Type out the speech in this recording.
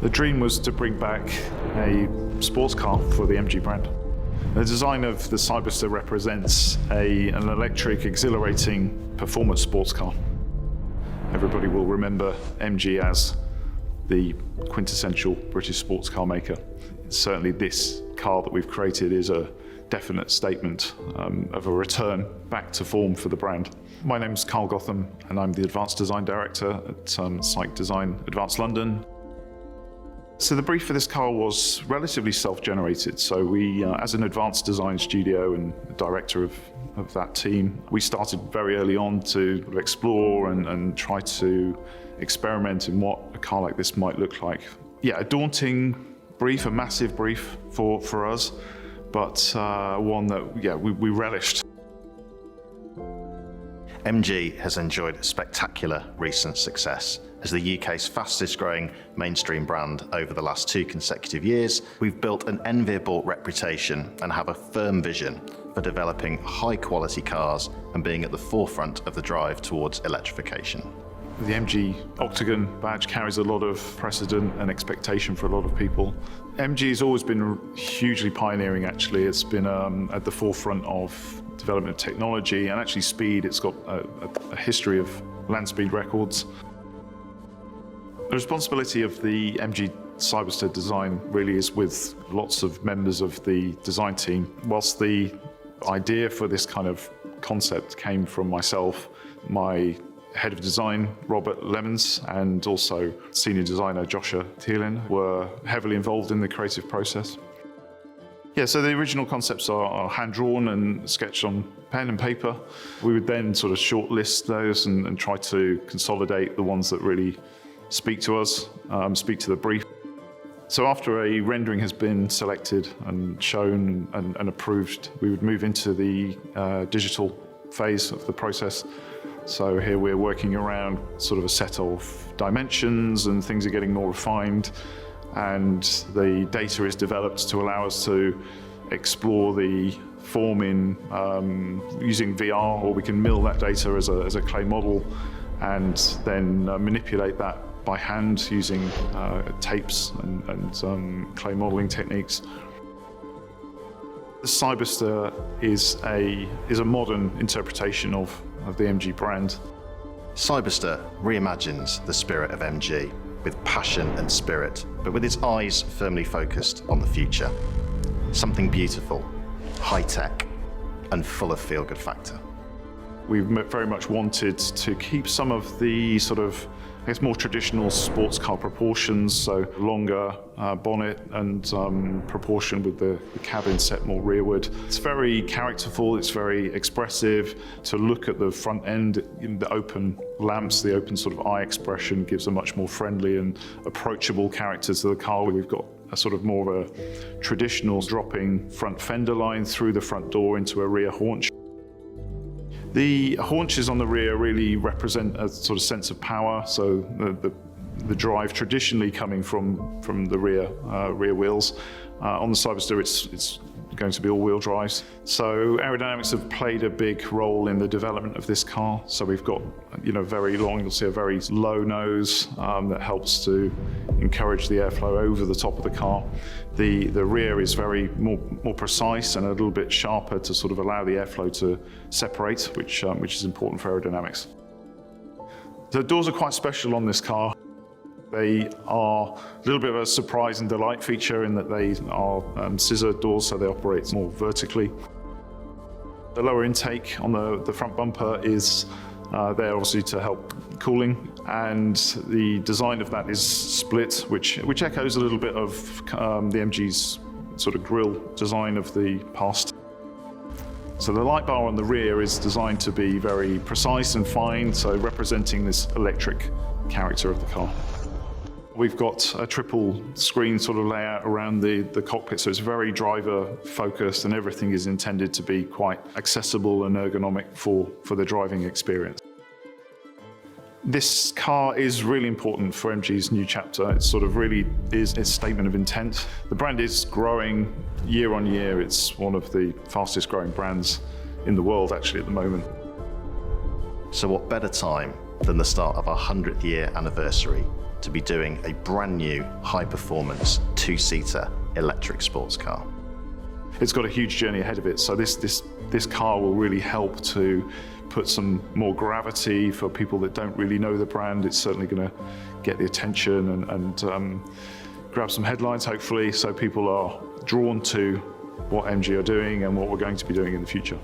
The dream was to bring back a sports car for the MG brand. The design of the Cyberster represents an electric, exhilarating performance sports car. Everybody will remember MG as the quintessential British sports car maker. Certainly this car that we've created is a definite statement of a return back to form for the brand. My name is Carl Gotham and I'm the Advanced Design Director at Psych Design Advanced London. So the brief for this car was relatively self-generated. So we, as an advanced design studio and director of that team, we started very early on to explore and try to experiment in what a car like this might look like. Yeah, a daunting brief, a massive brief for us, but one that, we relished. MG has enjoyed spectacular recent success. As the UK's fastest growing mainstream brand over the last 2 consecutive years, we've built an enviable reputation and have a firm vision for developing high quality cars and being at the forefront of the drive towards electrification. The MG Octagon badge carries a lot of precedent and expectation for a lot of people. MG has always been hugely pioneering, actually. It's been at the forefront of development of technology and actually speed. It's got a history of land speed records. The responsibility of the MG Cyberster design really is with lots of members of the design team. Whilst the idea for this kind of concept came from myself, my head of design, Robert Lemons, and also senior designer Joshua Thielen were heavily involved in the creative process. Yeah, so the original concepts are hand-drawn and sketched on pen and paper. We would then sort of shortlist those and try to consolidate the ones that really speak to us, speak to the brief. So after a rendering has been selected and shown and approved, we would move into the digital phase of the process. So here we're working around sort of a set of dimensions and things are getting more refined, and the data is developed to allow us to explore the form in using VR, or we can mill that data as a clay model and then manipulate that by hand using tapes and clay modeling techniques. The Cyberster is a modern interpretation of the MG brand. Cyberster reimagines the spirit of MG with passion and spirit, but with its eyes firmly focused on the future. Something beautiful, high-tech, and full of feel-good factor. We've very much wanted to keep some of the sort of, I guess, more traditional sports car proportions, so longer bonnet and proportion with the cabin set more rearward. It's very characterful, it's very expressive. To look at the front end, the open lamps, the open sort of eye expression gives a much more friendly and approachable character to the car. We've got a sort of more of a traditional dropping front fender line through the front door into a rear haunch. The haunches on the rear really represent a sort of sense of power, so the drive traditionally coming from the rear wheels. On the Cyberster it's going to be all-wheel drives. So aerodynamics have played a big role in the development of this car. So we've got, very long, you'll see a very low nose that helps to encourage the airflow over the top of the car. The rear is very more precise and a little bit sharper to sort of allow the airflow to separate, which is important for aerodynamics. The doors are quite special on this car. They are a little bit of a surprise and delight feature in that they are scissor doors, so they operate more vertically. The lower intake on the front bumper is there obviously to help cooling, and the design of that is split, which echoes a little bit of the MG's sort of grille design of the past. So the light bar on the rear is designed to be very precise and fine, so representing this electric character of the car. We've got a triple screen sort of layout around the cockpit, so it's very driver focused and everything is intended to be quite accessible and ergonomic for the driving experience. This car is really important for MG's new chapter. It sort of really is a statement of intent. The brand is growing year on year. It's one of the fastest growing brands in the world actually at the moment. So what better time than the start of our 100th year anniversary to be doing a brand new high-performance two-seater electric sports car. It's got a huge journey ahead of it, so this car will really help to put some more gravity for people that don't really know the brand. It's certainly going to get the attention and grab some headlines, hopefully, so people are drawn to what MG are doing and what we're going to be doing in the future.